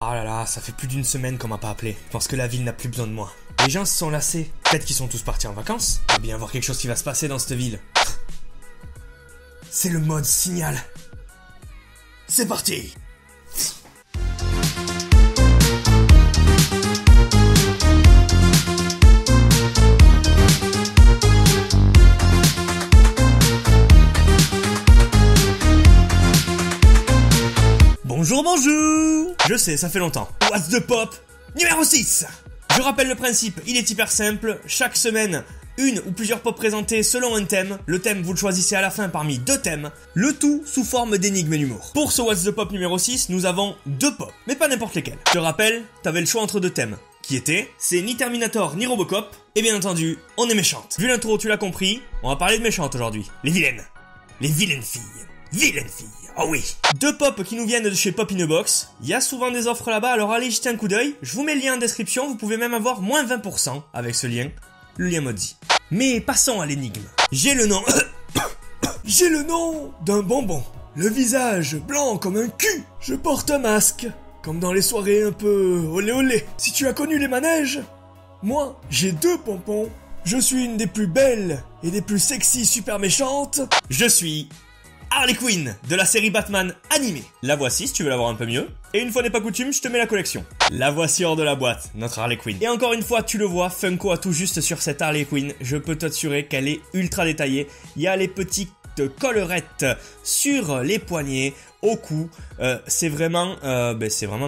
Oh là là, ça fait plus d'une semaine qu'on m'a pas appelé. Je pense que la ville n'a plus besoin de moi. Les gens se sont lassés. Peut-être qu'ils sont tous partis en vacances. Il va bien y avoir quelque chose qui va se passer dans cette ville. C'est le mode signal. C'est parti! Bonjour, bonjour! Je sais, ça fait longtemps. What's the pop? Numéro 6! Je rappelle le principe, il est hyper simple. Chaque semaine, une ou plusieurs pop présentées selon un thème. Le thème, vous le choisissez à la fin parmi deux thèmes. Le tout sous forme d'énigmes et d'humour. Pour ce What's the pop numéro 6, nous avons deux pop, mais pas n'importe lesquels. Je te rappelle, t'avais le choix entre deux thèmes. Qui étaient, c'est ni Terminator ni Robocop. Et bien entendu, on est méchante. Vu l'intro, tu l'as compris, on va parler de méchantes aujourd'hui. Les vilaines. Les vilaines filles. Vilaine fille, oh oui. Deux pop qui nous viennent de chez Pop in a Box. Il y a souvent des offres là-bas, alors allez jeter un coup d'œil. Je vous mets le lien en description, vous pouvez même avoir moins 20% avec ce lien. Le lien maudit. Mais passons à l'énigme. J'ai le nom... J'ai le nom d'un bonbon. Le visage blanc comme un cul. Je porte un masque, comme dans les soirées un peu olé olé. Si tu as connu les manèges, moi, j'ai deux pompons. Je suis une des plus belles et des plus sexy super méchantes. Je suis... Harley Quinn de la série Batman animée. La voici si tu veux la voir un peu mieux. Et une fois n'est pas coutume, je te mets la collection. La voici hors de la boîte, notre Harley Quinn. Et encore une fois, tu le vois, Funko a tout juste sur cette Harley Quinn. Je peux t'assurer qu'elle est ultra détaillée. Il y a les petites collerettes sur les poignets, au cou. C'est vraiment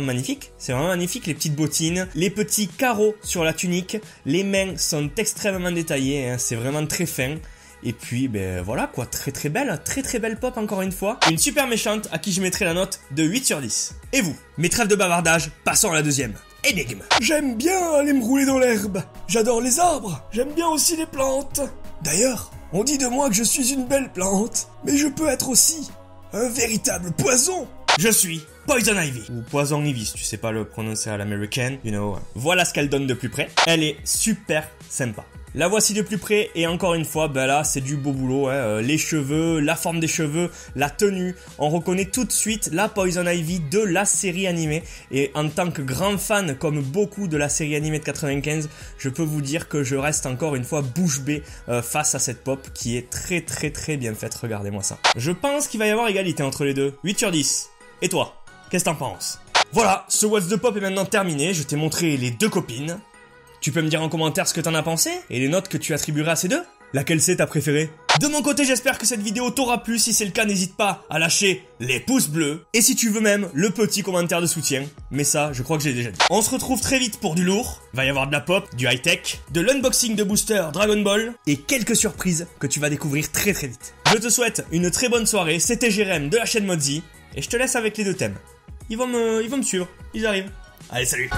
magnifique. C'est vraiment magnifique, les petites bottines, les petits carreaux sur la tunique. Les mains sont extrêmement détaillées, hein. C'est vraiment très fin. Et puis, ben voilà quoi, très belle pop encore une fois. Une super méchante à qui je mettrai la note de 8 sur 10. Et vous, mes trêves de bavardage, passons à la deuxième. Énigme. J'aime bien aller me rouler dans l'herbe. J'adore les arbres. J'aime bien aussi les plantes. D'ailleurs, on dit de moi que je suis une belle plante. Mais je peux être aussi un véritable poison. Je suis Poison Ivy. Ou Poison Ivy, si tu sais pas le prononcer à l'américaine, you know. Voilà ce qu'elle donne de plus près. Elle est super sympa. La voici de plus près et encore une fois, ben là c'est du beau boulot, hein. Les cheveux, la forme des cheveux, la tenue, on reconnaît tout de suite la Poison Ivy de la série animée. Et en tant que grand fan comme beaucoup de la série animée de 95, je peux vous dire que je reste encore une fois bouche bée face à cette pop qui est très bien faite, regardez-moi ça. Je pense qu'il va y avoir égalité entre les deux, 8 sur 10. Et toi, qu'est-ce que t'en penses? Voilà, ce What's the Pop est maintenant terminé, je t'ai montré les deux copines. Tu peux me dire en commentaire ce que t'en as pensé et les notes que tu attribuerais à ces deux? Laquelle c'est ta préférée? De mon côté, j'espère que cette vidéo t'aura plu. Si c'est le cas, n'hésite pas à lâcher les pouces bleus. Et si tu veux même, le petit commentaire de soutien. Mais ça, je crois que j'ai déjà dit. On se retrouve très vite pour du lourd. Va y avoir de la pop, du high-tech, de l'unboxing de booster Dragon Ball et quelques surprises que tu vas découvrir très vite. Je te souhaite une très bonne soirée. C'était Jérém de la chaîne Modzy et je te laisse avec les deux thèmes. Ils vont me suivre. Ils arrivent. Allez, salut!